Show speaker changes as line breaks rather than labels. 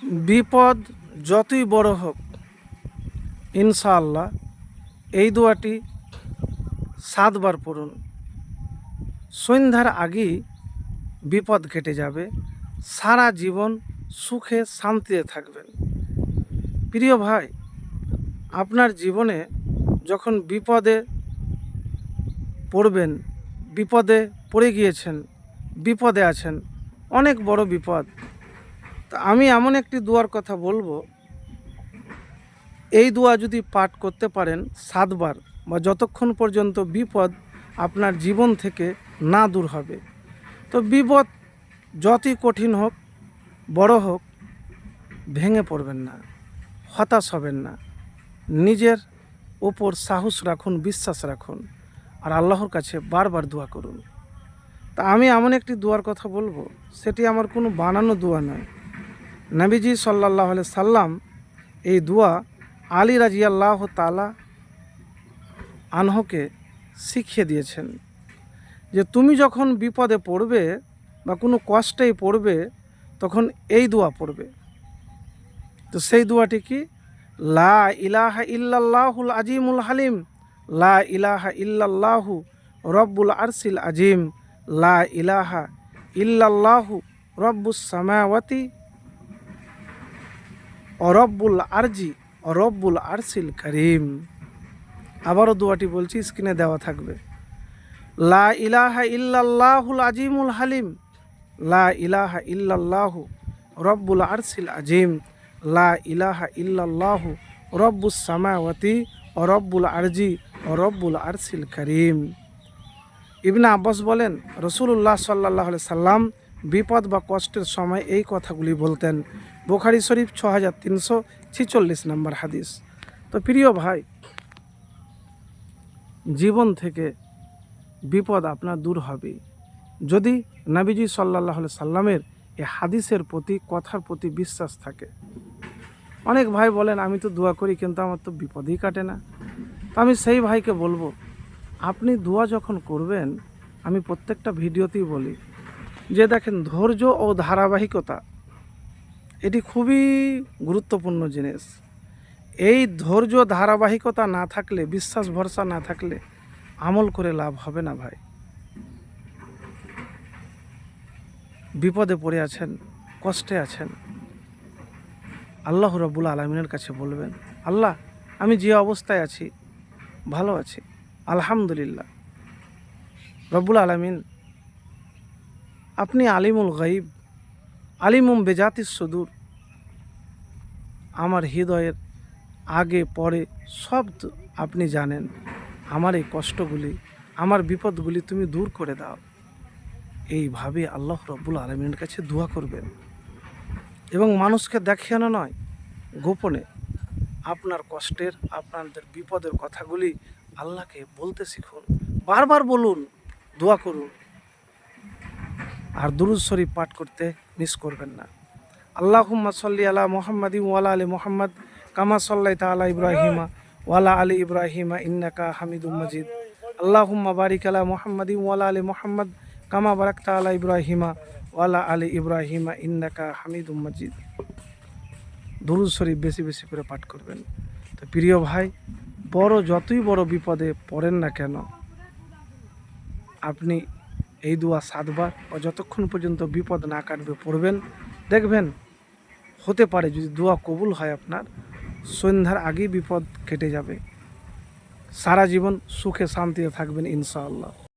বিপদ যতই বড় হোক, ইনশাআল্লাহ এই দোয়াটি 7 বার পড়ুন। সন্ধ্যার আগেই বিপদ কেটে যাবে, সারা জীবন সুখে শান্তিতে থাকবেন। প্রিয় ভাই, আপনার জীবনে যখন বিপদে পড়বেন, বিপদে পড়ে গিয়েছেন, বিপদে আছেন, অনেক বড় বিপদ, তা আমি এমন একটি দোয়ার কথা বলবো, এই দোয়া যদি পাঠ করতে পারেন 7 বার, বা যতক্ষণ পর্যন্ত বিপদ আপনার জীবন থেকে না দূর হবে, তো বিপদ যতই কঠিন হোক, বড় হোক, ভেঙে পড়বেন না, হতাশ হবেন না। নিজের ওপর সাহস রাখুন, বিশ্বাস রাখুন, আর আল্লাহর কাছে বারবার দোয়া করুন। তা আমি এমন একটি দোয়ার কথা বলবো, সেটি আমার কোনো বানানো দোয়া নয়। নবীজি সাল্লাল্লাহু আলাইহি সাল্লাম এই দোয়া আলী রাদিয়াল্লাহু তাআলা আনহুকে শিখিয়ে দিয়েছেন, যে তুমি যখন বিপদে পড়বে বা কোনো কষ্টেই পড়বে, তখন এই দোয়া পড়বে। তো সেই দোয়াটি কি? লা ইলাহা ইল্লাল্লাহুল আজিমুল হালিম, লা ইলাহা ইল্লাল্লাহু রব্বুল আরশিল আজিম, লা ইলাহা ইল্লাল্লাহু রব্বুস সামাওয়াতি ও রব্বুল আরজি ও রব্বুল আরশিল কারীম। আবারও দোয়াটি বলছি, স্ক্রিনে দেওয়া থাকবে। লা ইলাহা ইল্লাল্লাহুল আজিমুল হালিম, লা ইলাহা ইল্লাল্লাহু রব্বুল আরশিল আজিম, লা ইলাহা ইল্লাল্লাহু রব্বুস সামাওয়াতি ও রব্বুল আরজি ও রব্বুল আরশিল কারীম। ইবনে আব্বাস বলেন, রাসূলুল্লাহ সাল্লাল্লাহু আলাইহি সাল্লাম বিপদ বা কষ্টের সময় এই কথাগুলি বলতেন। বুখারী শরীফ 6346 নম্বর হাদিস। তো প্রিয় ভাই, জীবন থেকে বিপদ আপনার দূর হবে যদি নবীজি সাল্লাল্লাহু আলাইহি সাল্লামের এই হাদিসের প্রতি, কথার প্রতি বিশ্বাস থাকে। অনেক ভাই বলেন, আমি তো দোয়া করি কিন্তু আমার তো বিপদই কাটে না। তো আমি সেই ভাইকে বলবো, আপনি দোয়া যখন করবেন, আমি প্রত্যেকটা ভিডিওতেই বলি যে দেখেন, ধৈর্য ও ধারাবাহিকতা এটি খুবই গুরুত্বপূর্ণ জিনিস। এই ধৈর্য ধারাবাহিকতা না থাকলে, বিশ্বাস ভরসা না থাকলে আমল করে লাভ হবে না ভাই। বিপদে পড়ে আছেন, কষ্টে আছেন, আল্লাহ রাব্বুল আলামিনের কাছে বলবেন, আল্লাহ আমি যে অবস্থায় আছি ভালো আছি, আলহামদুলিল্লাহ। রব্বুল আলামিন, আপনি আলিমুল গাইব, আলিমুম বেজাতিস সুদূর, আমার হৃদয়ের আগে পরে সব আপনি জানেন। আমার এই কষ্টগুলি, আমার বিপদগুলি তুমি দূর করে দাও। এইভাবে আল্লাহ রাব্বুল আলামিনের কাছে দোয়া করবেন, এবং মানুষকে দেখানো নয়, গোপনে আপনার কষ্টের, আপনাদের বিপদের কথাগুলি আল্লাহকে বলতে শিখুন, বারবার বলুন, দোয়া করুন। আর দুরূদ শরীফ পাঠ করতে মিস করবেন না। আল্লাহুম্মা সাল্লি আলা মুহাম্মাদিন ওয়া আলা আলি মুহাম্মাদ কামা সাল্লাইতা আলা ইব্রাহিমা ওয়া আলা আলি ইব্রাহিমা ইন্নাকা হামিদুম মাজিদ। আল্লাহুম্মা বারিক আলা মুহাম্মাদিন ওয়া আলা আলি মুহাম্মাদ কামা বারাকতা আলা ইব্রাহিমা ওয়া আলা আলি ইব্রাহিমা ইন্নাকা হামিদুম মাজিদ। দুরূদ শরীফ বেশি বেশি করে পাঠ করবেন। তো প্রিয় ভাই, যতই বড় বিপদে পড়েন না কেন, আপনি এই দোয়া 7 বার বা যতক্ষণ পর্যন্ত বিপদ না কাটবে পড়বেন। দেখবেন, হতে পারে যদি দোয়া কবুল হয়, আপনার সন্ধ্যার আগেই বিপদ কেটে যাবে, সারা জীবন সুখে শান্তিতে থাকবেন ইনশাআল্লাহ।